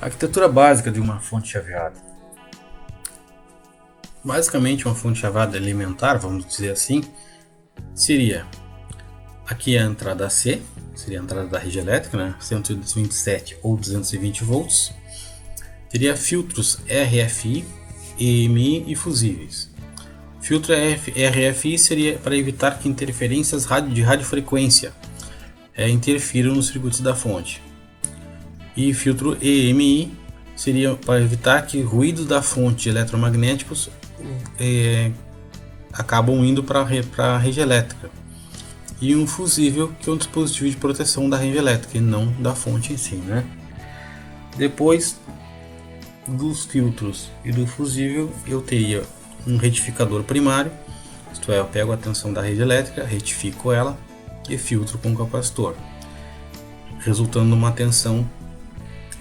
Arquitetura básica de uma fonte chaveada. Basicamente, uma fonte chaveada elementar, vamos dizer assim, seria aqui a entrada C, seria a entrada da rede elétrica, né? 127 ou 220 volts. Teria filtros RFI, EMI e fusíveis. Filtro RFI seria para evitar que interferências de radiofrequência interfiram nos circuitos da fonte. E filtro EMI seria para evitar que ruídos da fonte eletromagnéticos acabam indo para a rede elétrica. E um fusível, que é um dispositivo de proteção da rede elétrica e não da fonte em si, né? Depois dos filtros e do fusível, eu teria um retificador primário, isto é, eu pego a tensão da rede elétrica, retifico ela e filtro com o capacitor, resultando numa tensão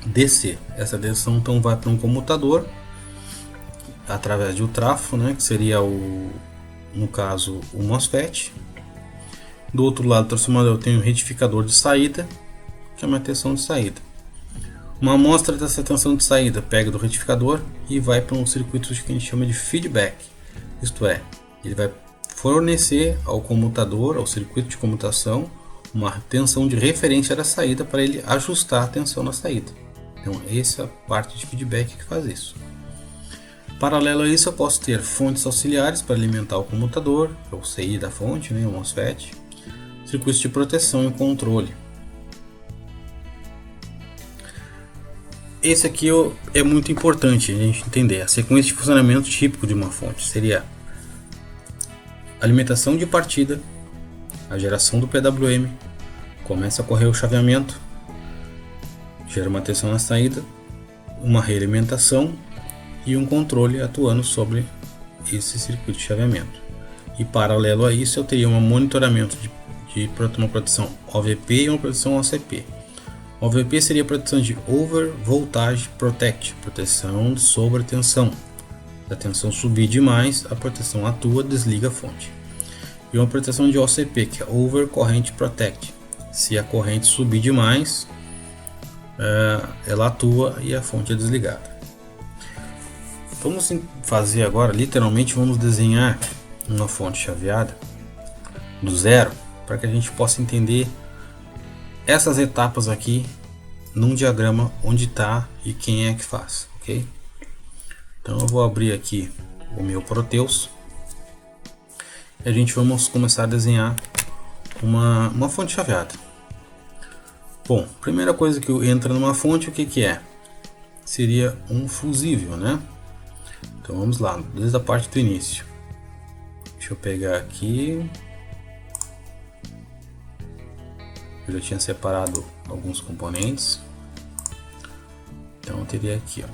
DC. Essa tensão então vai para um comutador através de um trafo, né, que seria no caso o MOSFET. Do outro lado do transformador eu tenho um retificador de saída, que é uma tensão de saída. Uma amostra dessa tensão de saída pega do retificador e vai para um circuito que a gente chama de feedback, isto é, ele vai fornecer ao comutador, ao circuito de comutação, uma tensão de referência da saída para ele ajustar a tensão na saída. Então essa é a parte de feedback que faz isso. Paralelo a isso, eu posso ter fontes auxiliares para alimentar o comutador, o CI da fonte, né, o MOSFET, circuitos de proteção e controle. Esse aqui é muito importante a gente entender. A sequência de funcionamento típico de uma fonte seria alimentação de partida, a geração do PWM, começa a ocorrer o chaveamento, gera uma tensão na saída, uma realimentação e um controle atuando sobre esse circuito de chaveamento. E paralelo a isso eu teria um monitoramento de uma proteção OVP e uma proteção OCP. OVP seria a proteção de Over Voltage Protect, proteção de sobretensão. Se a tensão subir demais, a proteção atua, desliga a fonte. E uma proteção de OCP, que é Over Current Protect. Se a corrente subir demais, ela atua e a fonte é desligada. Vamos fazer agora, literalmente, vamos desenhar uma fonte chaveada do zero, para que a gente possa entender essas etapas aqui num diagrama onde está e quem é que faz, ok? Então eu vou abrir aqui o meu Proteus e a gente vamos começar a desenhar uma fonte chaveada. Bom, primeira coisa que entra numa fonte, o que é? Seria um fusível, né? Então vamos lá, desde a parte do início. Deixa eu pegar aqui. Eu já tinha separado alguns componentes. Então eu teria aqui, ó.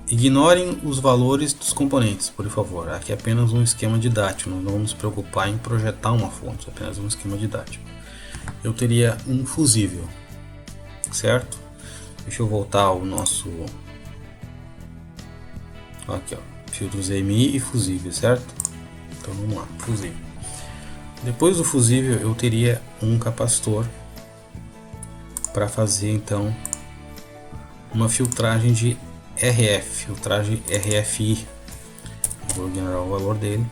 Ignorem os valores dos componentes, por favor. Aqui é apenas um esquema didático. Não vamos nos preocupar em projetar uma fonte, é apenas um esquema didático. Eu teria um fusível, certo? Deixa eu voltar ao nosso... Aqui, ó. Filtros EMI e fusível, certo? Então vamos lá, fusível. Depois do fusível eu teria um capacitor para fazer então uma filtragem de RF, filtragem RFI. Vou ignorar o valor dele,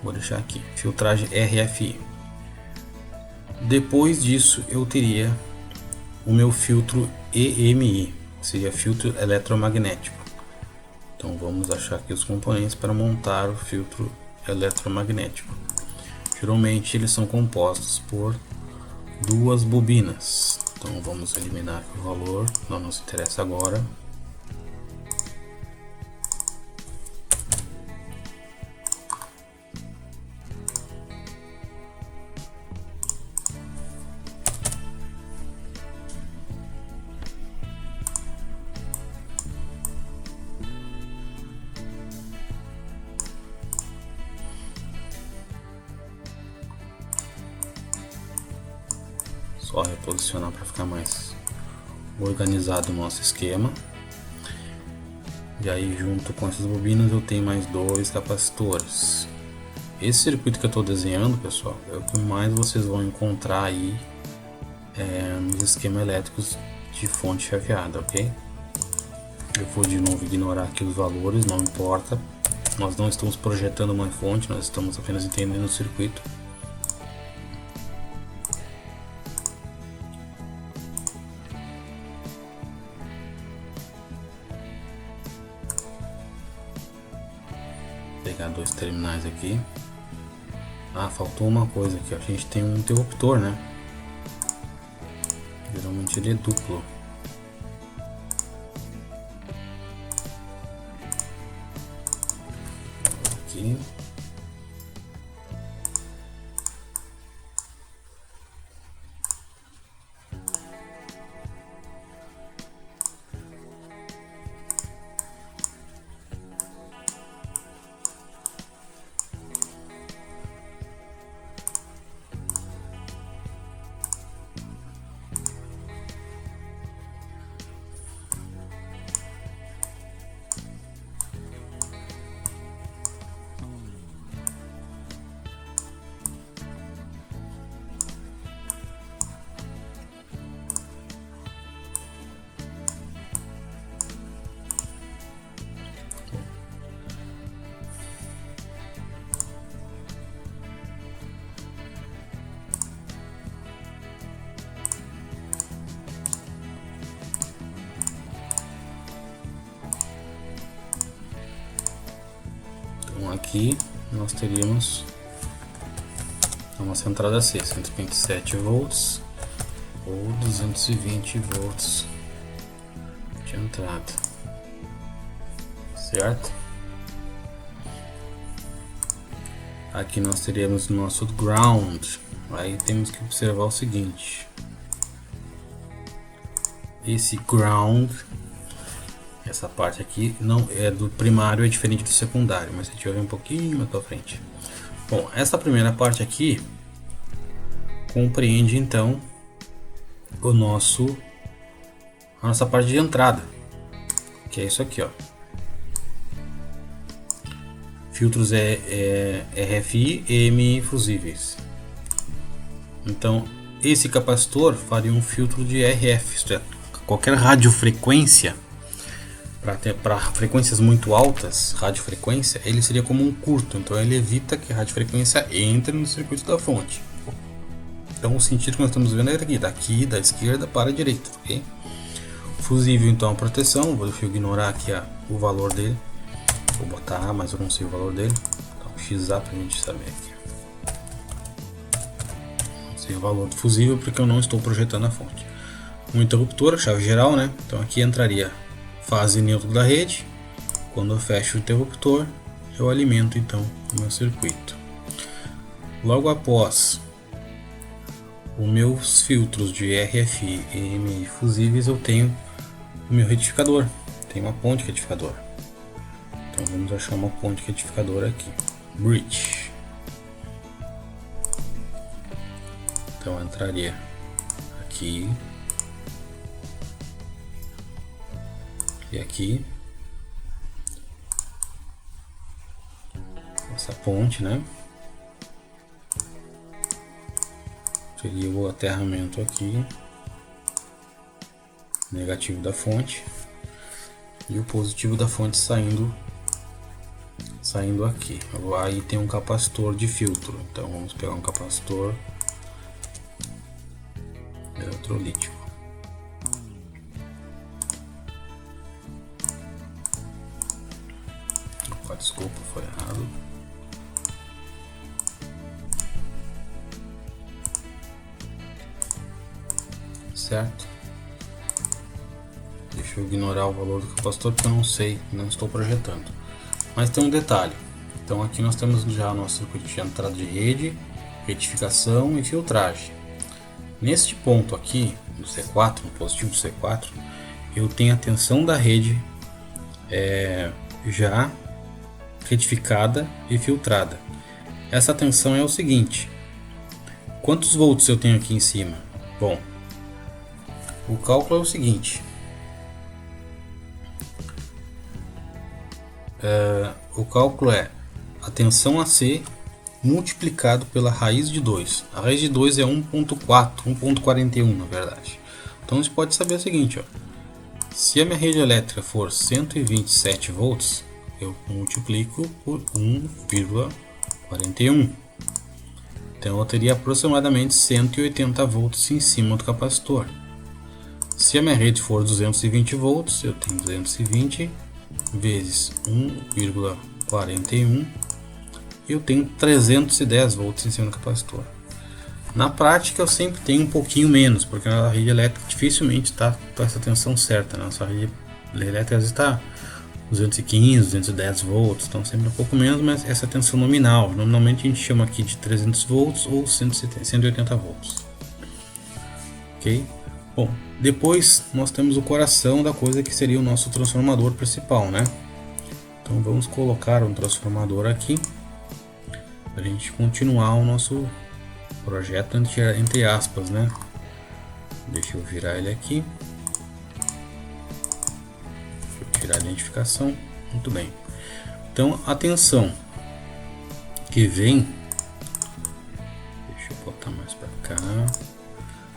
vou deixar aqui, filtragem RFI. Depois disso eu teria o meu filtro EMI, seria filtro eletromagnético. Então vamos achar aqui os componentes para montar o filtro eletromagnético. Geralmente eles são compostos por duas bobinas. Então vamos eliminar o valor, não nos interessa agora. Só reposicionar para ficar mais organizado o nosso esquema. E aí junto com essas bobinas eu tenho mais dois capacitores. Esse circuito que eu estou desenhando, pessoal, é o que mais vocês vão encontrar aí nos esquemas elétricos de fonte chaveada, ok? Eu vou de novo ignorar aqui os valores, não importa. Nós não estamos projetando uma fonte, nós estamos apenas entendendo o circuito. Vou pegar dois terminais aqui. Ah, faltou uma coisa aqui, ó. A gente tem um interruptor, né? Geralmente ele é duplo. Aqui. Então aqui nós teríamos a nossa entrada C, 127 volts ou 220 volts de entrada, certo? Aqui nós teríamos o nosso ground. Aí temos que observar o seguinte: esse ground, essa parte aqui não é do primário, é diferente do secundário, mas a gente vai ver um pouquinho mais para frente. Bom, essa primeira parte aqui compreende então a nossa parte de entrada, que é isso aqui, ó. Filtros RFI e EMI fusíveis. Então esse capacitor faria um filtro de RF, isto é, qualquer radiofrequência. Para frequências muito altas, radiofrequência, ele seria como um curto, então ele evita que a radiofrequência entre no circuito da fonte. Então o sentido que nós estamos vendo é aqui, daqui da esquerda para a direita, ok? Fusível, então, a proteção. Vou ignorar aqui o valor dele. Vou botar A, mas eu não sei o valor dele. Então XA para a gente saber aqui. Não sei o valor do fusível porque eu não estou projetando a fonte. Um interruptor, chave geral, né? Então aqui entraria fase neutra da rede. Quando eu fecho o interruptor, eu alimento então o meu circuito. Logo após os meus filtros de RFI e EMI fusíveis, eu tenho o meu retificador. Tem uma ponte retificador. Então vamos achar uma ponte retificadora aqui. Bridge. Então eu entraria aqui e aqui. Essa ponte, né? Seria o aterramento aqui, negativo da fonte, e o positivo da fonte saindo aqui. Aí tem um capacitor de filtro, então vamos pegar um capacitor eletrolítico. Opa, desculpa, foi errado. Certo? Deixa eu ignorar o valor do capacitor porque eu não sei, não estou projetando. Mas tem um detalhe. Então aqui nós temos já o nosso circuito de entrada de rede, retificação e filtragem. Neste ponto aqui, no C4, no positivo do C4, eu tenho a tensão da rede já retificada e filtrada. Essa tensão é o seguinte: quantos volts eu tenho aqui em cima? Bom, o cálculo é o seguinte: o cálculo é a tensão AC multiplicado pela raiz de 2. A raiz de 2 é 1.4, 1.41 na verdade. Então você pode saber o seguinte, ó: Se a minha rede elétrica for 127 volts, eu multiplico por 1,41. Então eu teria aproximadamente 180 volts em cima do capacitor. Se a minha rede for 220 volts, eu tenho 220 vezes 1,41, eu tenho 310 volts em cima do capacitor. Na prática eu sempre tenho um pouquinho menos, porque a rede elétrica dificilmente está com essa tensão certa. Nossa rede elétrica às vezes está 215, 210 volts, então sempre um pouco menos, mas essa tensão nominal. Normalmente a gente chama aqui de 300 volts ou 180 volts. Ok? Bom, depois nós temos o coração da coisa, que seria o nosso transformador principal, né? Então vamos colocar um transformador aqui para a gente continuar o nosso projeto entre aspas, né? Deixa eu virar ele aqui. Vou tirar a identificação. Muito bem. Então a tensão que vem, deixa eu botar mais para cá.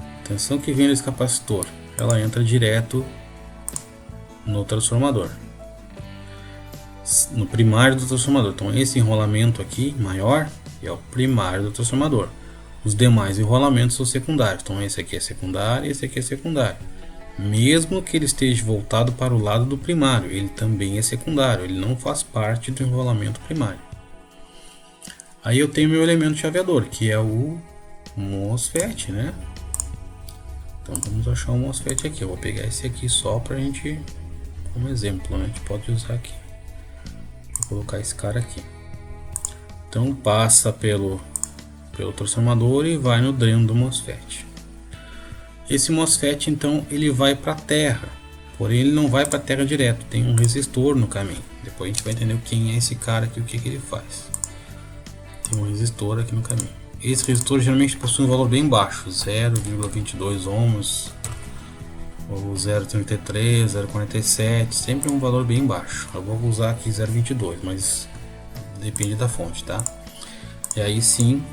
A tensão que vem desse capacitor, ela entra direto no transformador, no primário do transformador. Então esse enrolamento aqui maior é o primário do transformador. Os demais enrolamentos são secundários. Então esse aqui é secundário e esse aqui é secundário. Mesmo que ele esteja voltado para o lado do primário, ele também é secundário. Ele não faz parte do enrolamento primário. Aí eu tenho meu elemento chaveador, que é o MOSFET, né? Então vamos achar o MOSFET aqui. Eu vou pegar esse aqui só para a gente, como exemplo, né? A gente pode usar aqui. Vou colocar esse cara aqui. Então passa pelo transformador e vai no dreno do MOSFET. Esse MOSFET então ele vai para a terra, porém ele não vai para a terra direto, tem um resistor no caminho. Depois a gente vai entender quem é esse cara aqui, o que ele faz. Tem um resistor aqui no caminho. Esse resistor geralmente possui um valor bem baixo, 0,22 ohms ou 0,33, 0,47, sempre um valor bem baixo. Eu vou usar aqui 0,22, mas depende da fonte, tá? E aí sim,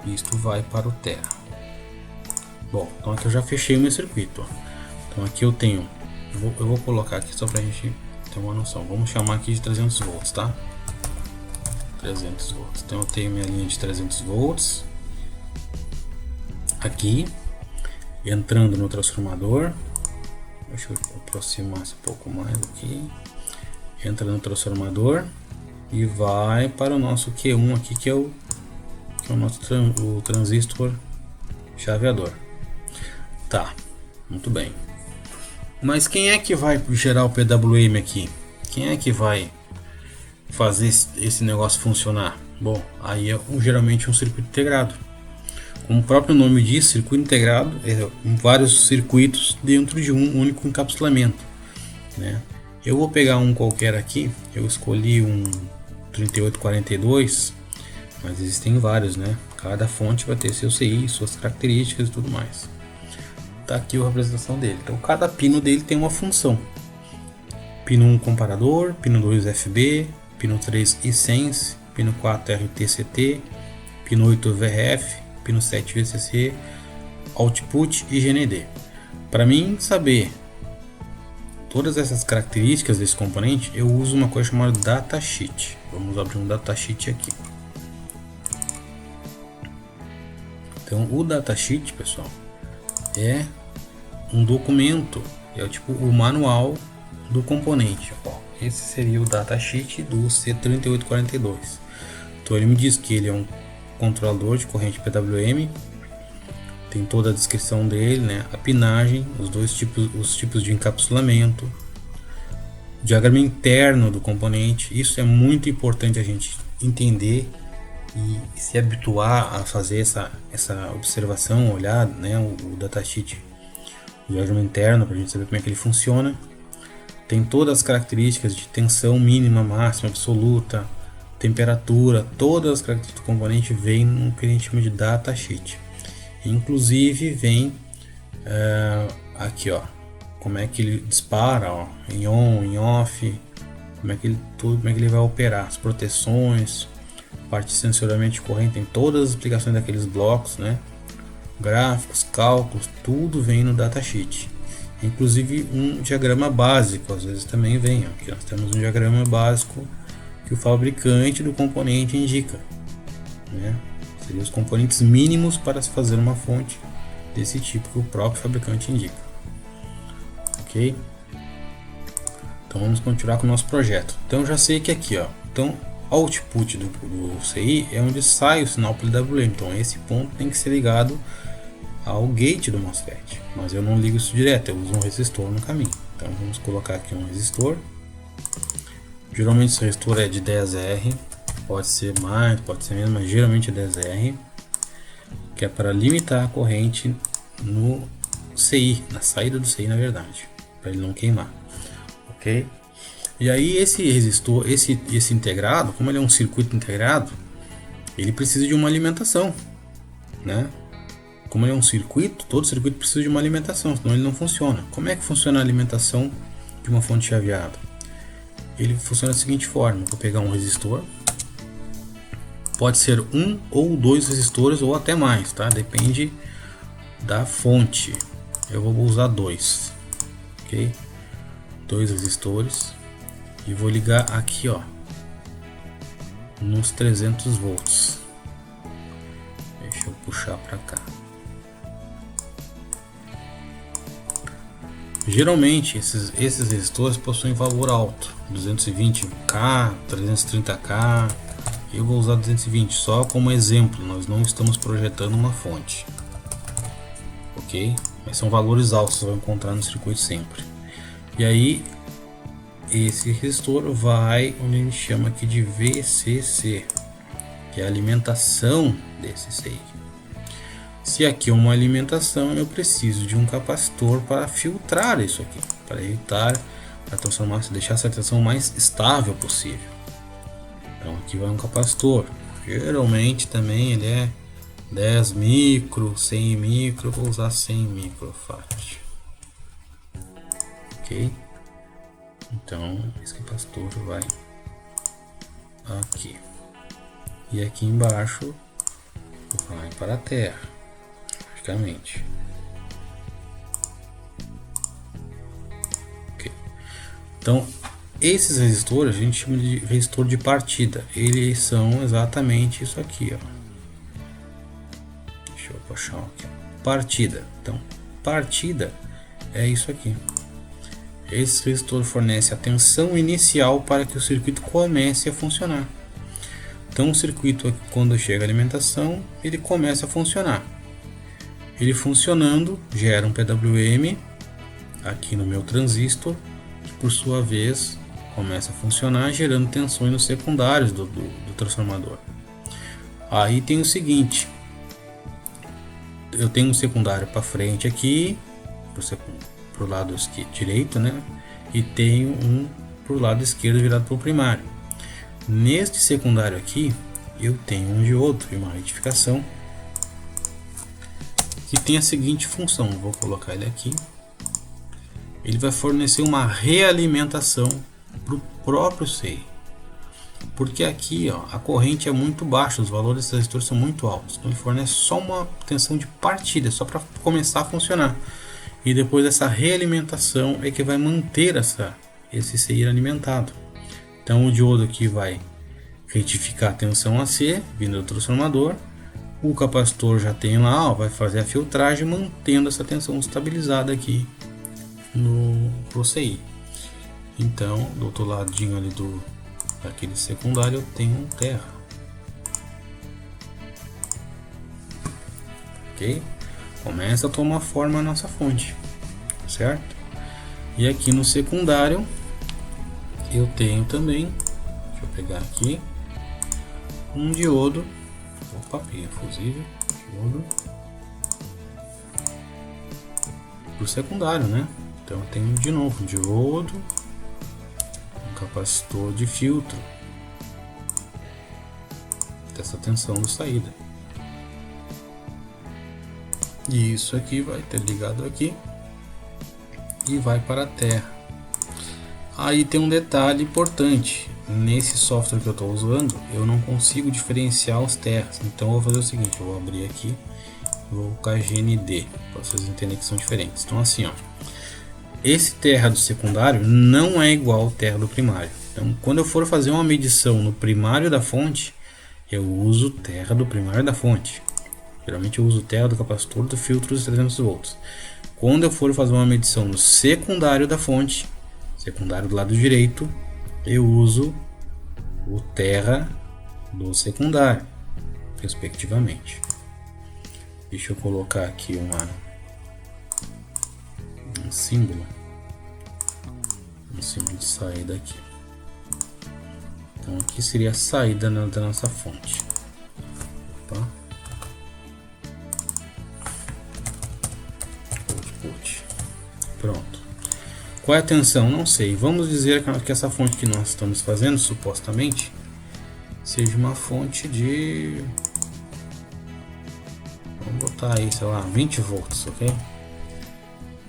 isto vai para o terra. Bom, então aqui eu já fechei o meu circuito. Então aqui eu tenho, eu vou colocar aqui só para a gente ter uma noção. Vamos chamar aqui de 300 volts, tá? 300 volts. Então eu tenho minha linha de 300 volts aqui entrando no transformador. Deixa eu aproximar um pouco mais aqui. Entra no transformador e vai para o nosso Q1 aqui, que é o nosso o transistor chaveador. Tá, muito bem. Mas quem é que vai gerar o PWM aqui? Quem é que vai fazer esse negócio funcionar? Bom, aí é geralmente um circuito integrado. Como o próprio nome diz, circuito integrado é vários circuitos dentro de um único encapsulamento, né? Eu vou pegar um qualquer aqui. Eu escolhi um 3842, mas existem vários, né? Cada fonte vai ter seu CI, suas características e tudo mais. Tá aqui a representação dele. Então cada pino dele tem uma função. Pino 1 comparador, pino 2 FB, pino 3 eSense, pino 4 RTCT, pino 8 VRF, pino 7 VCC, output e GND. Para mim saber todas essas características desse componente, eu uso uma coisa chamada datasheet. Vamos abrir um datasheet aqui. Então o datasheet, pessoal, é um documento, é tipo o manual do componente. Ó, esse seria o datasheet do C3842. Então ele me diz que ele é um controlador de corrente PWM, tem toda a descrição dele, né? A pinagem, os tipos de encapsulamento, o diagrama interno do componente. Isso é muito importante a gente entender e se habituar a fazer essa observação, olhar, né, o datasheet, o diagrama interno, para a gente saber como é que ele funciona. Tem todas as características de tensão mínima, máxima, absoluta, temperatura, todas as características do componente vem no que a gente chama de datasheet. Inclusive vem aqui, ó, como é que ele dispara, ó, em on, em off, como é que ele vai operar, as proteções, parte de sensoriamento de corrente, tem todas as explicações daqueles blocos, né? Gráficos, cálculos, tudo vem no datasheet. inclusive um diagrama básico, às vezes também vem. Aqui nós temos um diagrama básico que o fabricante do componente indica, né? Seriam os componentes mínimos para se fazer uma fonte desse tipo que o próprio fabricante indica. Ok? Então vamos continuar com o nosso projeto. Então eu já sei que aqui, ó, então output do CI é onde sai o sinal PWM. Então esse ponto tem que ser ligado ao gate do MOSFET, mas eu não ligo isso direto, eu uso um resistor no caminho. Então vamos colocar aqui um resistor. Geralmente esse resistor é de 10R, pode ser mais, pode ser menos, mas geralmente é 10R, que é para limitar a corrente no CI, na saída do CI, na verdade, para ele não queimar. Ok? E aí esse resistor, esse integrado, como ele é um circuito integrado, ele precisa de uma alimentação, né? Como ele é um circuito, todo circuito precisa de uma alimentação, senão ele não funciona. Como é que funciona a alimentação de uma fonte chaveada? Ele funciona da seguinte forma: vou pegar um resistor, pode ser um ou dois resistores ou até mais, tá? Depende da fonte. Eu vou usar dois, ok? Dois resistores e vou ligar aqui, ó, nos 300 volts. Deixa eu puxar para cá. Geralmente esses resistores possuem valor alto, 220K, 330K. Eu vou usar 220 só como exemplo, nós não estamos projetando uma fonte, ok? Mas são valores altos, você vai encontrar no circuito sempre. E aí esse resistor vai onde a gente chama aqui de VCC, que é a alimentação desse CI. Se aqui é uma alimentação, eu preciso de um capacitor para filtrar isso aqui, para evitar a transformar, deixar essa tensão mais estável possível. Então aqui vai um capacitor, geralmente também ele é 10 micro, 100 micro, vou usar 100 microfarad. Ok? Então esse capacitor vai aqui, e aqui embaixo vai para a terra, praticamente. Okay. Então esses resistores a gente chama de resistor de partida, eles são exatamente isso aqui, ó. Deixa eu puxar aqui, partida. Então partida é isso aqui. Esse resistor fornece a tensão inicial para que o circuito comece a funcionar. Então o circuito, quando chega a alimentação, ele começa a funcionar. Ele funcionando gera um PWM aqui no meu transistor, que por sua vez começa a funcionar gerando tensões nos secundários do transformador. Aí tem o seguinte: eu tenho um secundário para frente aqui, para o lado direito, né? E tenho um para o lado esquerdo virado para o primário. Neste secundário aqui eu tenho um diodo e uma retificação que tem a seguinte função. Vou colocar ele aqui. Ele vai fornecer uma realimentação para o próprio CI, porque aqui, ó, a corrente é muito baixa, os valores desses resistores são muito altos, então ele fornece só uma tensão de partida, só para começar a funcionar. E depois dessa realimentação é que vai manter esse CI alimentado. Então o diodo aqui vai retificar a tensão AC vindo do transformador. O capacitor já tem lá, ó, vai fazer a filtragem mantendo essa tensão estabilizada aqui no CI. Então do outro ladinho ali daquele secundário eu tenho um terra. Ok? Começa a tomar forma a nossa fonte, certo? E aqui no secundário eu tenho também, deixa eu pegar aqui, um diodo, opa, peguei fusível, diodo pro secundário, né? Então eu tenho de novo um diodo, um capacitor de filtro dessa tensão de saída. E isso aqui vai ter ligado aqui e vai para a terra. Aí tem um detalhe importante: nesse software que eu estou usando, eu não consigo diferenciar os terras. Então eu vou fazer o seguinte: eu vou abrir aqui, vou colocar GND para vocês entenderem que são diferentes. Então assim, ó, esse terra do secundário não é igual ao terra do primário. Então, quando eu for fazer uma medição no primário da fonte, eu uso terra do primário da fonte. Geralmente eu uso terra do capacitor do filtro dos 300 volts. Quando eu for fazer uma medição no secundário da fonte, secundário do lado direito, eu uso o terra do secundário, respectivamente. Deixa eu colocar aqui um símbolo de saída aqui. Então aqui seria a saída da nossa fonte. Opa. Output. Pronto. Qual é a tensão? Não sei. Vamos dizer que essa fonte que nós estamos fazendo, supostamente, seja uma fonte de... Vamos botar aí, sei lá, 20 volts, ok?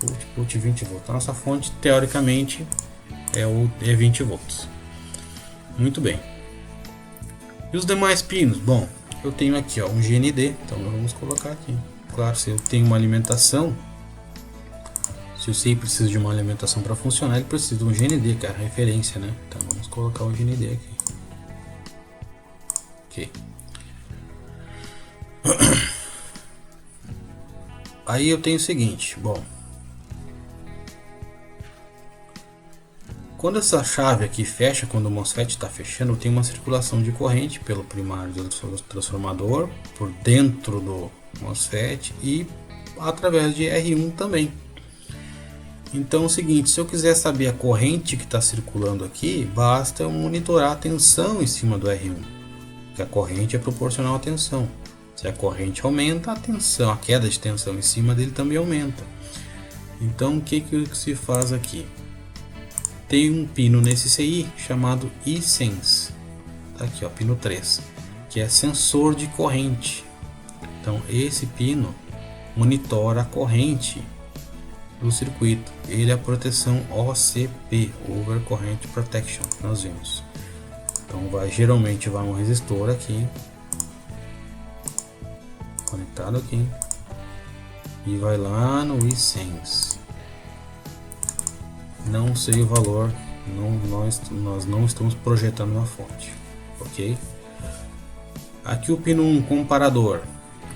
Output 20 volts. A nossa fonte, teoricamente, é 20 volts. Muito bem. E os demais pinos? Bom, eu tenho aqui ó, um GND, então vamos colocar aqui. Claro, se eu tenho uma alimentação, se eu sei que preciso de uma alimentação para funcionar, ele precisa de um GND, que é a referência, né? Então vamos colocar o GND aqui. Ok. Aí eu tenho o seguinte, bom, quando essa chave aqui fecha, quando o MOSFET está fechando, tem uma circulação de corrente pelo primário do transformador, por dentro do MOSFET e através de R1 também. Então é o seguinte, se eu quiser saber a corrente que está circulando aqui, basta eu monitorar a tensão em cima do R1, que a corrente é proporcional à tensão. Se a corrente aumenta, a tensão, a queda de tensão em cima dele também aumenta. Então o que se faz aqui? Tem um pino nesse CI chamado eSense, tá aqui ó, pino 3, que é sensor de corrente. Então esse pino monitora a corrente do circuito. Ele é a proteção OCP, Over Current Protection, que nós vimos. Então geralmente vai um resistor aqui, conectado aqui, e vai lá no eSense. Não sei o valor, nós não estamos projetando uma fonte, ok? Aqui o pino 1, comparador.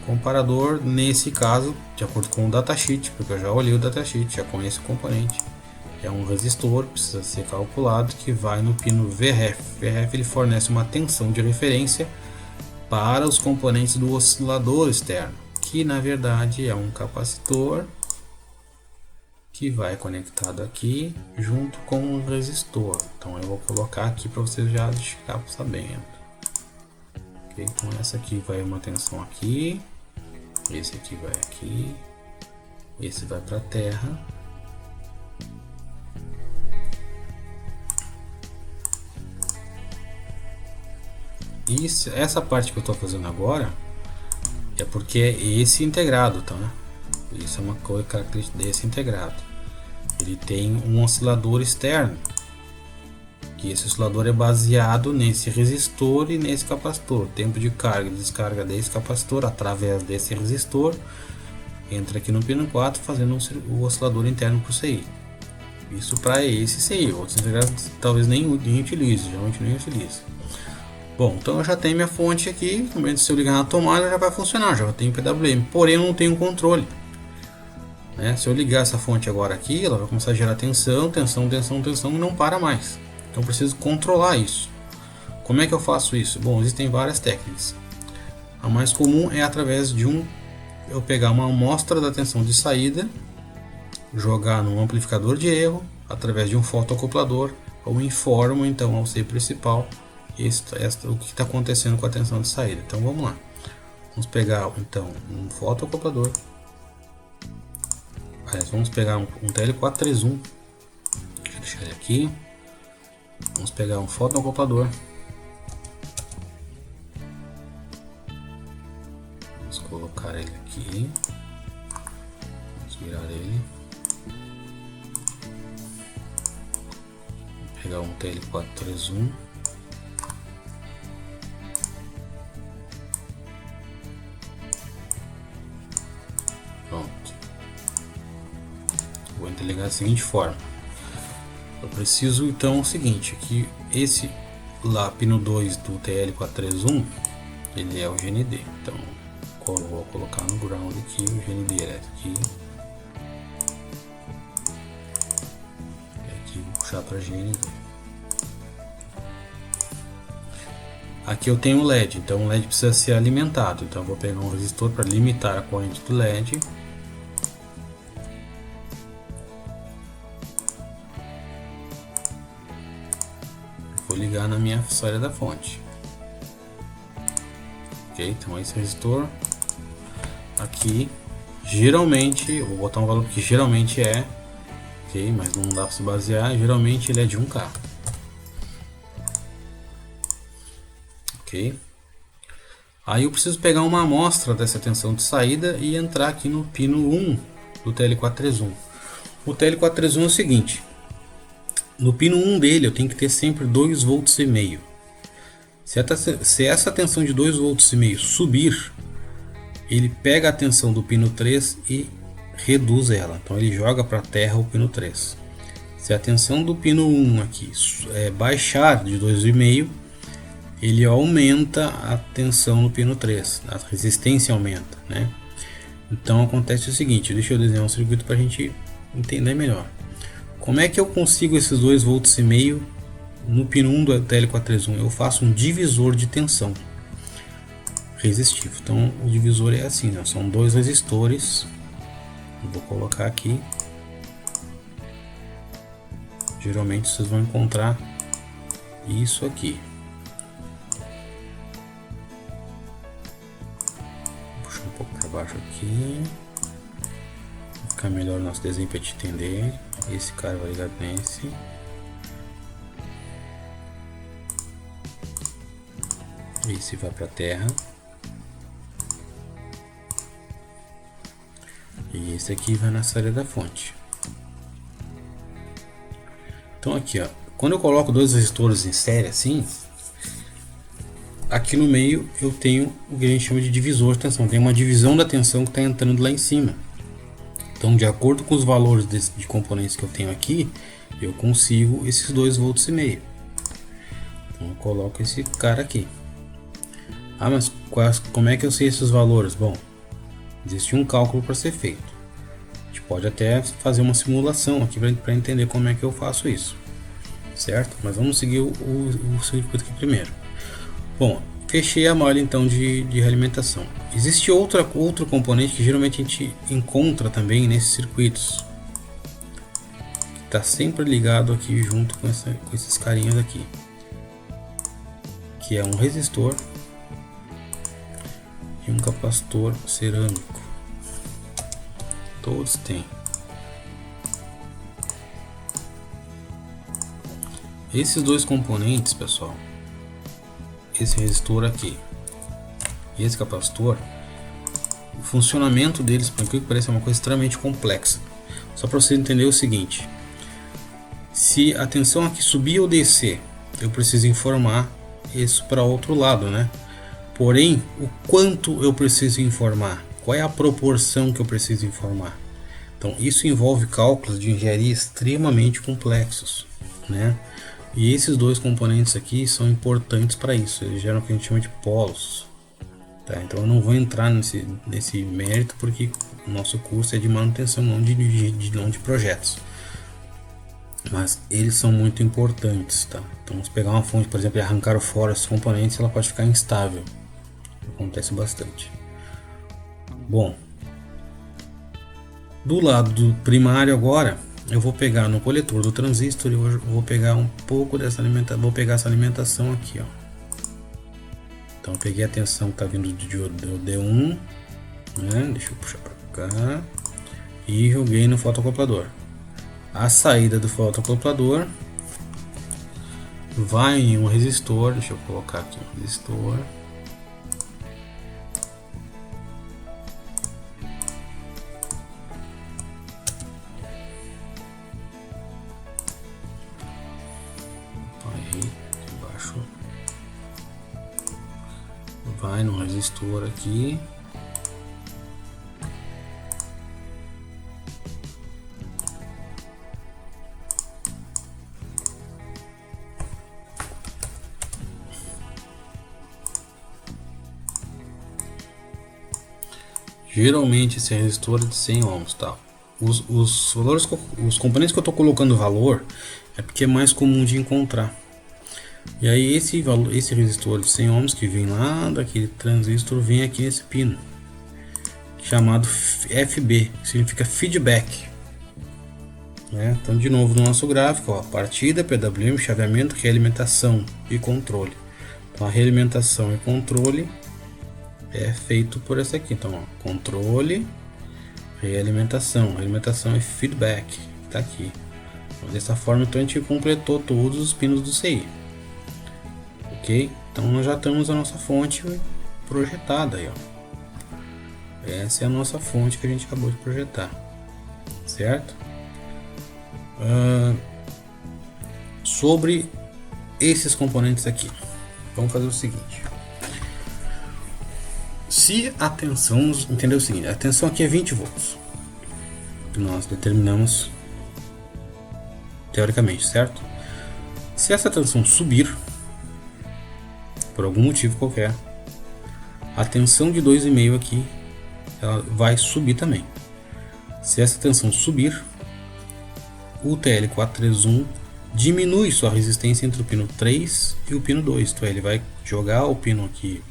Comparador, nesse caso, de acordo com o datasheet, porque eu já olhei o datasheet, já conheço o componente, é um resistor, precisa ser calculado, que vai no pino VRF. VRF ele fornece uma tensão de referência para os componentes do oscilador externo, que na verdade é um capacitor que vai conectado aqui junto com um resistor. Então eu vou colocar aqui para vocês já ficar sabendo. Okay, então essa aqui vai uma tensão aqui, esse aqui vai aqui, esse vai para a terra. E essa parte que eu estou fazendo agora é porque é esse integrado, tá? Isso é uma coisa característica desse integrado. Ele tem um oscilador externo, que esse oscilador é baseado nesse resistor e nesse capacitor. Tempo de carga e descarga desse capacitor através desse resistor entra aqui no pino 4, fazendo o oscilador interno para o CI. Isso para esse CI. Outros integrados talvez nem utilize, geralmente nem utilize. Bom, então eu já tenho minha fonte aqui. Se eu ligar na tomada já vai funcionar, já tenho PWM, porém eu não tenho controle. Se eu ligar essa fonte agora aqui, ela vai começar a gerar tensão, tensão, tensão, tensão e não para mais. Então eu preciso controlar isso. Como é que eu faço isso? Bom, existem várias técnicas. A mais comum é através de eu pegar uma amostra da tensão de saída, jogar no amplificador de erro, através de um fotoacoplador, ou informo então ao C principal o que está acontecendo com a tensão de saída. Então vamos lá. Vamos pegar então um fotoacoplador. Vamos pegar um TL431. Deixa eu deixar ele aqui. Vamos pegar um fotoacoplador. Vamos colocar ele aqui. Vamos virar ele. Vou pegar um TL431. Pronto. vou interligar da seguinte forma. Eu preciso então o seguinte, que esse lá, pino 2 do TL431, ele é o GND. Então eu vou colocar no ground aqui o GND elétrico aqui. E aqui vou puxar para GND. Aqui eu tenho o LED, então o LED precisa ser alimentado. Então eu vou pegar um resistor para limitar a corrente do LED. Vou ligar na minha saída da fonte. Ok, então esse resistor aqui, geralmente, eu vou botar um valor que geralmente é, ok, mas não dá para se basear, geralmente ele é de 1K. Ok, aí eu preciso pegar uma amostra dessa tensão de saída e entrar aqui no pino 1 do TL431. O TL431 é o seguinte, no pino 1 dele eu tenho que ter sempre 2,5 volts. Se essa tensão de 2,5 volts subir, ele pega a tensão do pino 3 e reduz ela. Então ele joga para a terra o pino 3. Se a tensão do pino 1 aqui baixar de 2,5, ele aumenta a tensão no pino 3. A resistência aumenta, né? Então acontece o seguinte, deixa eu desenhar um circuito para a gente entender melhor. Como é que eu consigo esses 2,5 volts no pino 1 do TL431? Eu faço um divisor de tensão resistivo. Então o divisor é assim, né? São dois resistores. Eu vou colocar aqui. Geralmente vocês vão encontrar isso aqui. Vou puxar um pouco para baixo aqui. Vai ficar melhor o nosso desenho para te entender. Esse cara vai ligar nesse. Esse vai para a terra. E esse aqui vai na saída da fonte. Então aqui, ó, quando eu coloco dois resistores em série assim, aqui no meio eu tenho o que a gente chama de divisor de tensão. Tem uma divisão da tensão que está entrando lá em cima. Então, de acordo com os valores de componentes que eu tenho aqui, eu consigo esses 2,5 volts. Então eu coloco esse cara aqui. Ah, mas como é que eu sei esses valores? Bom, existe um cálculo para ser feito. A gente pode até fazer uma simulação aqui para entender como é que eu faço isso, certo? Mas vamos seguir o circuito aqui primeiro. Bom, fechei a malha então de realimentação. Existe outro componente que geralmente a gente encontra também nesses circuitos, que está sempre ligado aqui junto com esses carinhas aqui, que é um resistor e um capacitor cerâmico. Todos têm. Esses dois componentes, pessoal, esse resistor aqui e esse capacitor, o funcionamento deles, por incrível que pareça, é uma coisa extremamente complexa. Só para você entender o seguinte: se a tensão aqui subir ou descer, eu preciso informar isso para outro lado, né? Porém, o quanto eu preciso informar, qual é a proporção que eu preciso informar? Então, isso envolve cálculos de engenharia extremamente complexos, né? E esses dois componentes aqui são importantes para isso. Eles geram o que a gente chama de polos, tá? Então, eu não vou entrar nesse mérito porque o nosso curso é de manutenção, não de projetos. Mas eles são muito importantes, tá? Então, se pegar uma fonte, por exemplo, e arrancar fora esses componentes, ela pode ficar instável. Acontece bastante. Bom, do lado do primário agora, eu vou pegar no coletor do transistor e vou pegar um pouco dessa alimentação, vou pegar essa alimentação aqui, ó. Então eu peguei a tensão que está vindo do D1, né? Deixa eu puxar para cá e joguei no fotoacoplador. A saída do fotoacoplador vai em um resistor, deixa eu colocar aqui um resistor. Embaixo. Vai no resistor aqui. Geralmente esse resistor é de 100 ohms, tá? Os valores, os componentes que eu estou colocando valor é porque é mais comum de encontrar. E aí esse resistor de 100 ohms que vem lá daquele transistor vem aqui nesse pino chamado FB, que significa feedback. Então, de novo, no nosso gráfico, ó, partida, PWM, chaveamento, realimentação e controle. Então, a realimentação e controle é feito por essa aqui. Então, ó, controle, realimentação. Realimentação é feedback, tá aqui. Então, dessa forma, então, a gente completou todos os pinos do CI. Ok? Então, nós já temos a nossa fonte projetada aí, ó. Essa é a nossa fonte que a gente acabou de projetar, certo? Sobre esses componentes aqui, vamos fazer o seguinte: se a tensão, entendeu o seguinte, a tensão aqui é 20 volts, que nós determinamos teoricamente, certo? Se essa tensão subir por algum motivo qualquer, a tensão de 2,5 aqui ela vai subir também. Se essa tensão subir, o TL431 diminui sua resistência entre o pino 3 e o pino 2. Então ele vai jogar o pino aqui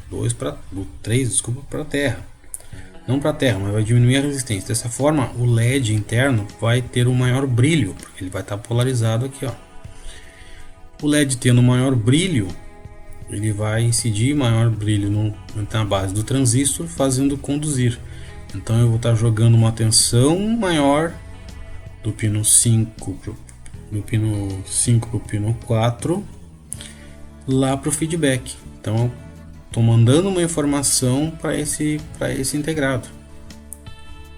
3 para a terra. Não para a terra, mas vai diminuir a resistência. Dessa forma, o LED interno vai ter um maior brilho, porque ele vai estar polarizado aqui, ó. O LED tendo maior brilho, ele vai incidir maior brilho na base do transistor, fazendo conduzir. Então eu vou estar jogando uma tensão maior do pino 5 para o pino 4 lá para o feedback. Então estou mandando uma informação para esse integrado.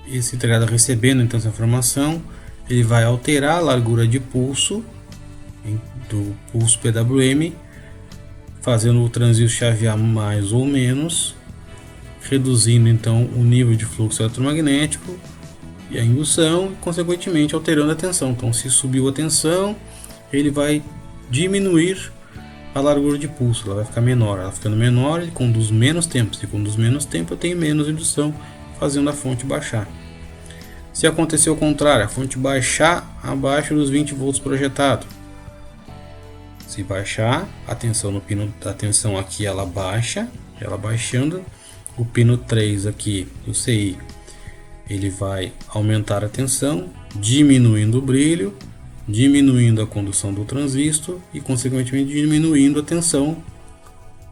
Esse integrado recebendo então essa informação, ele vai alterar a largura de pulso do pulso PWM, fazendo o transistor chavear mais ou menos, reduzindo então o nível de fluxo eletromagnético e a indução, e consequentemente alterando a tensão. Então, se subiu a tensão, ele vai diminuir a largura de pulso, ela vai ficar menor. Ela ficando menor, ele conduz menos tempo. Se conduz menos tempo, eu tenho menos indução, fazendo a fonte baixar. Se acontecer o contrário, a fonte baixar abaixo dos 20 volts projetado, se baixar a tensão no pino, a tensão aqui ela baixa, ela baixando, o pino 3 aqui do CI, ele vai aumentar a tensão, diminuindo o brilho, diminuindo a condução do transistor e consequentemente diminuindo a tensão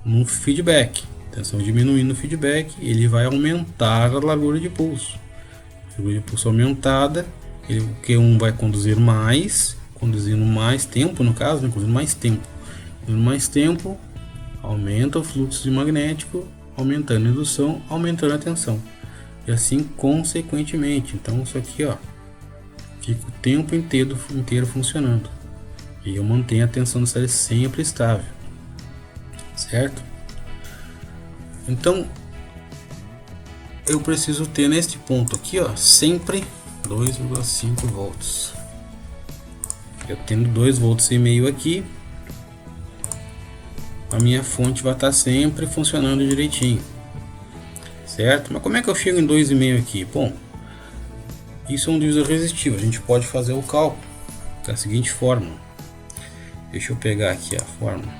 no feedback. Tensão diminuindo o feedback, ele vai aumentar a largura de pulso. A largura de pulso aumentada, o Q1 vai conduzir mais, conduzindo mais tempo, no caso, né? Conduzindo mais tempo, aumenta o fluxo magnético, aumentando a indução, aumentando a tensão. E assim consequentemente. Então isso aqui, ó, fica o tempo inteiro funcionando. E eu mantenho a tensão da série sempre estável. Certo? Então eu preciso ter neste ponto aqui, ó, sempre 2,5 volts. Eu tendo 2,5 volts aqui, a minha fonte vai estar sempre funcionando direitinho. Certo? Mas como é que eu chego em 2,5 aqui? Bom, isso é um divisor resistivo. A gente pode fazer o cálculo da seguinte forma. Deixa eu pegar aqui a fórmula.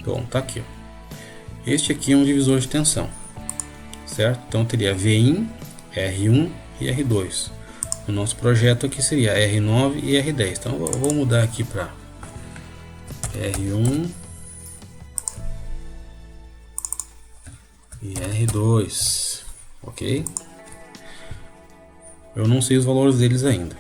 Bom, tá aqui. Este aqui é um divisor de tensão. Certo? Então teria V1, R1 e R2. O nosso projeto aqui seria R9 e R10. Então eu vou mudar aqui para R1 e R2, ok? Eu não sei os valores deles ainda.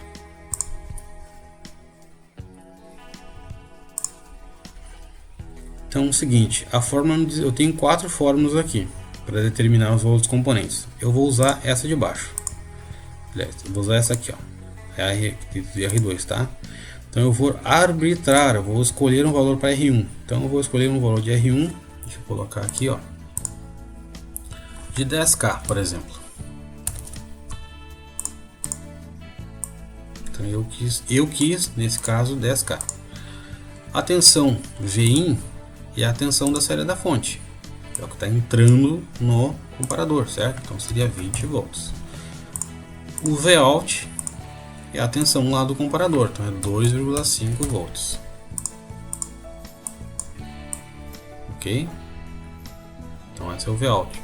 Então é o seguinte, a fórmula, eu tenho 4 fórmulas aqui para determinar os valores dos componentes. Eu vou usar essa de baixo. Eu vou usar essa aqui, ó, R2, tá? Então eu vou arbitrar, eu vou escolher um valor para R1. Então eu vou escolher um valor de R1, deixa eu colocar aqui, ó, de 10K, por exemplo. Então eu quis nesse caso 10K. A tensão Vin é a tensão da saída da fonte, é o que está entrando no comparador, certo? Então seria 20 volts. O Vout é a tensão lá do comparador, então é 2,5 volts. Ok? Então esse é o Vout.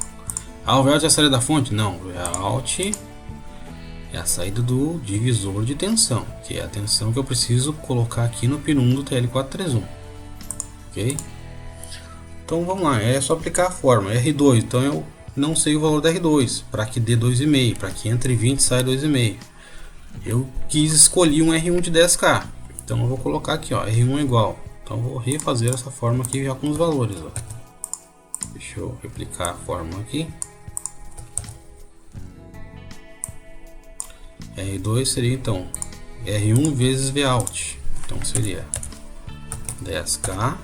Ah, o Vout é a saída da fonte? Não, o Vout é a saída do divisor de tensão, que é a tensão que eu preciso colocar aqui no pin 1 do TL431. Ok? Então vamos lá, é só aplicar a fórmula R2. Então eu não sei o valor da R2, para que dê 2,5, para que entre 20 e saia 2,5. Eu quis escolher um R1 de 10K, então eu vou colocar aqui, ó, R1 igual. Então eu vou refazer essa fórmula aqui já com os valores, ó. Deixa eu replicar a fórmula aqui. R2 seria então R1 vezes Vout, então seria 10K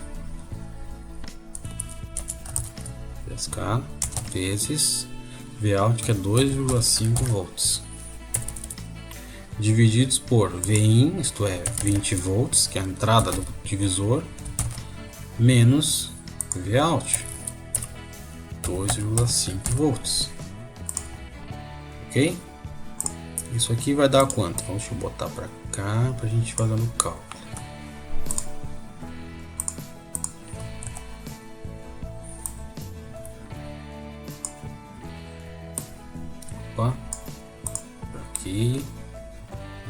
vezes Vout, que é 2,5 volts, divididos por Vin, isto é 20 volts, que é a entrada do divisor, menos Vout, 2,5 volts. Ok? Isso aqui vai dar quanto? Então, deixa eu botar para cá para a gente fazer no cálculo. Opa. Aqui.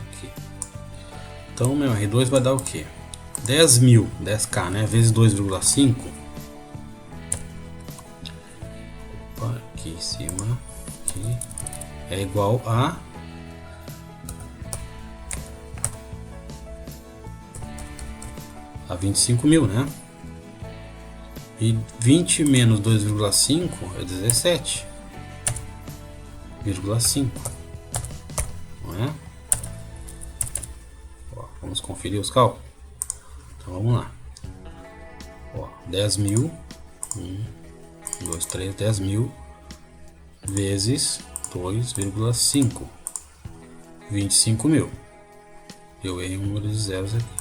Aqui. Então, meu R2 vai dar o que? 10.000, 10K, né? Vezes 2,5. Opa, aqui em cima. Aqui. É igual a 25.000, né? E 20 menos 2,5 é 17,5, não é? Ó, vamos conferir os cálculos. Então vamos lá. Ó, 10.000, 1, 2, 3, 10.000 vezes 2,5, 25.000. Eu errei um número de zeros aqui.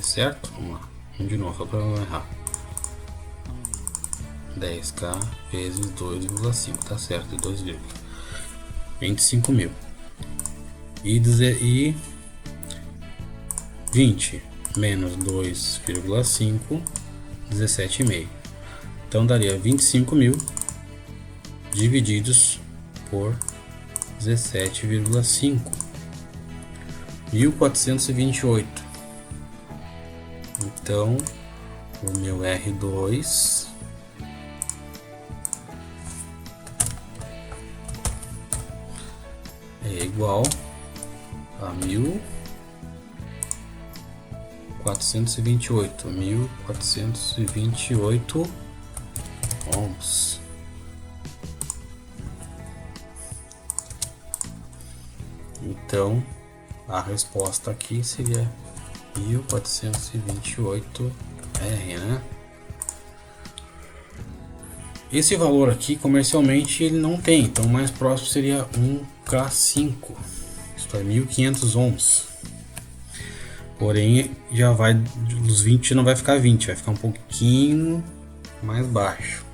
Certo? Vamos lá. Vamos de novo, só para não errar. 10K vezes 2,5, tá certo, 25.000. E 20 menos 2,5, 17,5. Então daria 25.000 divididos por 17,5. 1.428. Então, o meu R2 é igual a 1.428 ohms. Então, a resposta aqui seria 1.428 R, né? Esse valor aqui comercialmente ele não tem, então o mais próximo seria 1K5, isto é 1.500 ohms. Porém, já vai dos 20 não vai ficar 20, vai ficar um pouquinho mais baixo,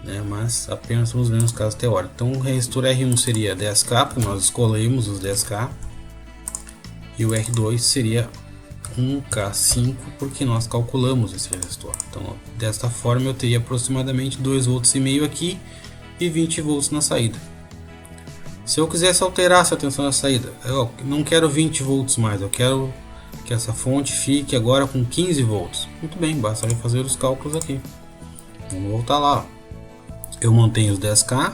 né? Mas apenas estamos vendo os casos teóricos. Então o resistor R1 seria 10K, porque nós escolhemos os 10K, e o R2 seria 1K5, porque nós calculamos esse resistor. Então, desta forma, eu teria aproximadamente 2,5 volts aqui e 20 volts na saída. Se eu quisesse alterar essa tensão da saída, eu não quero 20 volts mais, eu quero que essa fonte fique agora com 15 volts. Muito bem, basta fazer os cálculos aqui. Vamos voltar lá. Eu mantenho os 10K,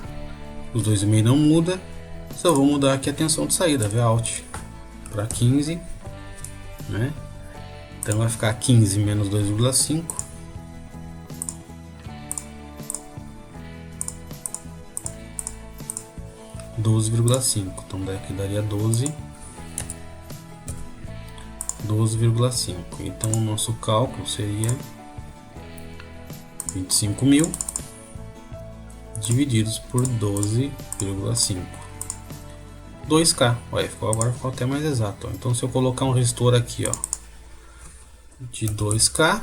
os 2,5 não muda, só vou mudar aqui a tensão de saída, Vout, para 15, né? Então vai ficar 15 menos 2,5, $12,5. Então daqui daria 12,5. Então o nosso cálculo seria 25.000 divididos por 12,5. 2K. Olha, agora ficou até mais exato. Ó. Então se eu colocar um resistor aqui, ó, de 2K,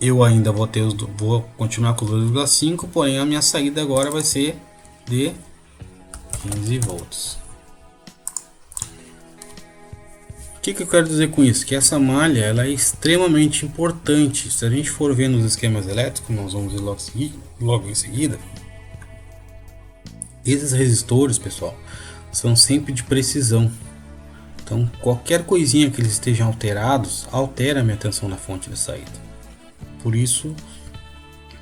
eu ainda vou continuar com os 2,5, porém a minha saída agora vai ser de 15 volts. O que eu quero dizer com isso? Que essa malha ela é extremamente importante. Se a gente for ver nos esquemas elétricos, nós vamos ver logo em seguida. Esses resistores, pessoal, são sempre de precisão. Então qualquer coisinha que eles estejam alterados, altera a minha tensão na fonte de saída. Por isso,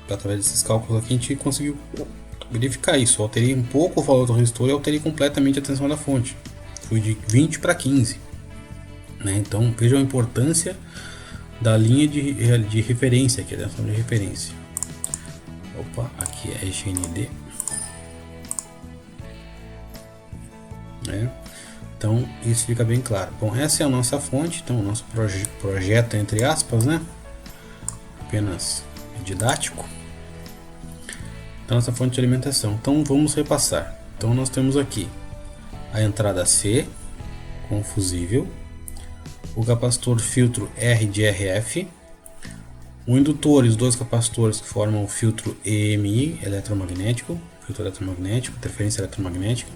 através desses cálculos aqui, a gente conseguiu verificar isso. Eu alterei um pouco o valor do resistor e alterei completamente a tensão da fonte. Fui de 20 para 15. Né? Então vejam a importância da linha de referência, aqui a tensão de referência. Opa, aqui é GND. Né? Então isso fica bem claro. Bom, essa é a nossa fonte, então o nosso projeto entre aspas, né? Apenas didático. Então essa fonte de alimentação. Então vamos repassar. Então nós temos aqui a entrada C com fusível, o capacitor filtro R de RF, o indutor e os dois capacitores que formam o filtro EMI eletromagnético, filtro eletromagnético, interferência eletromagnética,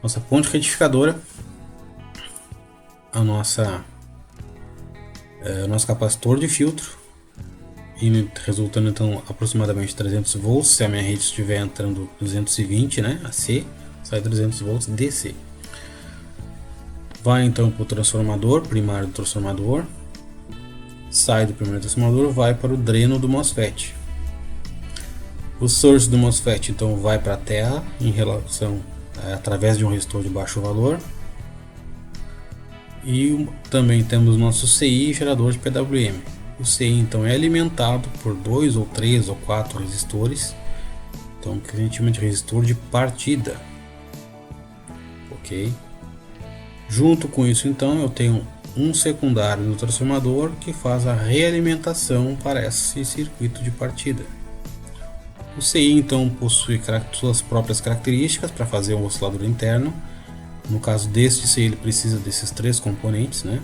nossa ponte retificadora, o nosso capacitor de filtro, e resultando então aproximadamente 300 volts. Se a minha rede estiver entrando 220, né, AC, sai 300 volts DC. Vai então para o transformador primário do transformador, sai do primeiro transformador, vai para o dreno do MOSFET. O source do MOSFET então vai para a terra em relação através de um resistor de baixo valor. E também temos nosso CI gerador de PWM. O CI então é alimentado por 2 ou 3 ou 4 resistores, então que a gente chama de resistor de partida, ok? Junto com isso então eu tenho um secundário do transformador que faz a realimentação para esse circuito de partida. O CI então possui suas próprias características para fazer um oscilador interno. No caso deste CI ele precisa desses 3 componentes, né?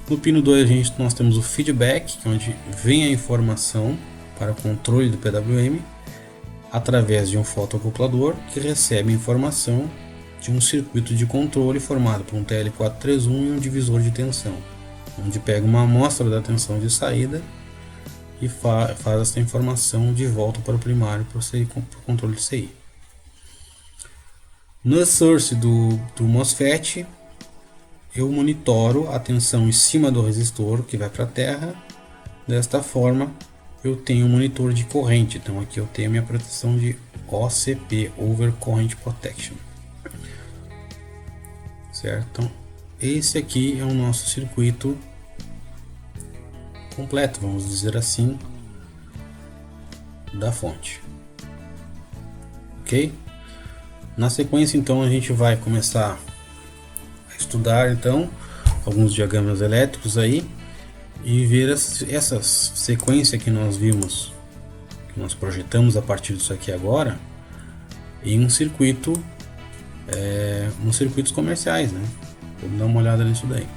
No pino 2 nós temos o feedback, que é onde vem a informação para o controle do PWM através de um fotoacoplador que recebe a informação de um circuito de controle formado por um TL431 e um divisor de tensão, onde pega uma amostra da tensão de saída e faz essa informação de volta para o primário para o controle de CI. No source do MOSFET, eu monitoro a tensão em cima do resistor que vai para a terra. Desta forma eu tenho um monitor de corrente, então aqui eu tenho a minha proteção de OCP, Over Current Protection, certo? Então esse aqui é o nosso circuito completo, vamos dizer assim, da fonte, ok? Na sequência então a gente vai começar estudar então alguns diagramas elétricos aí e ver essa sequência que nós vimos, que nós projetamos a partir disso aqui agora, em um circuito, nos circuitos comerciais, né? Vamos dar uma olhada nisso daí.